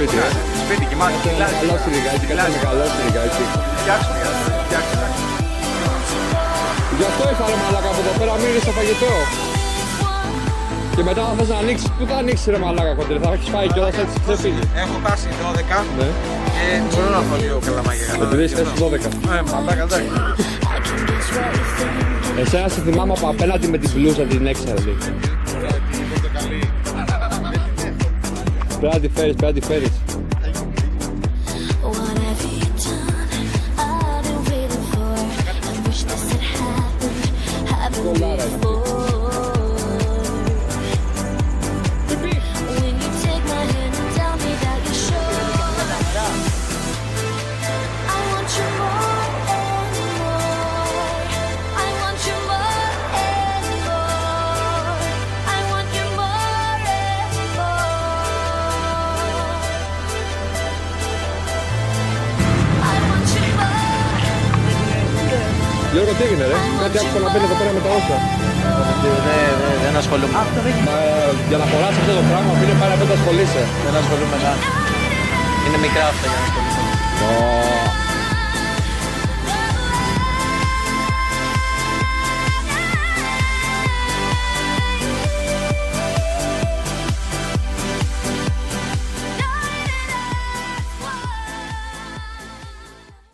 σπίτι. Σπίτι, κοιμάται. Καλό σιρικάκι, κάτι καλό σιρικάκι. Φτιάξτε. Γι' αυτό ήρθα ρε μαλάκα από εδώ πέρα, μύρισα φαγητό. Και μετά αν θες να ανοίξεις, πού θα ανοίξεις ρε μαλάκα κοντρέ, θα έχεις φάει κιόλας έτσι ξεφύγει. Έχω φτάσει 12 Ναι. και μπορώ να φάω λίγο καλαμάκια. Επειδή έχεις φτάσει 12. Μαλάκα, εντάξει. Εσένα σε θυμάμαι από απέναντι με την μπλούζα την έξαρτη. Πρέπει να τη φέρεις, πρέπει να τη φέρεις. Γιώργο, τι έγινε ρε, κάτι άκουσα να μπαίνει εδώ πέρα με τα όσα. Δεν ασχολούμαι. Μα για να χωράσει αυτό το πράγμα, φίλε, πάρε να μην τα ασχολείσαι. Δεν ασχολούμαι καν. Είναι μικρά αυτά για να ασχοληθώ.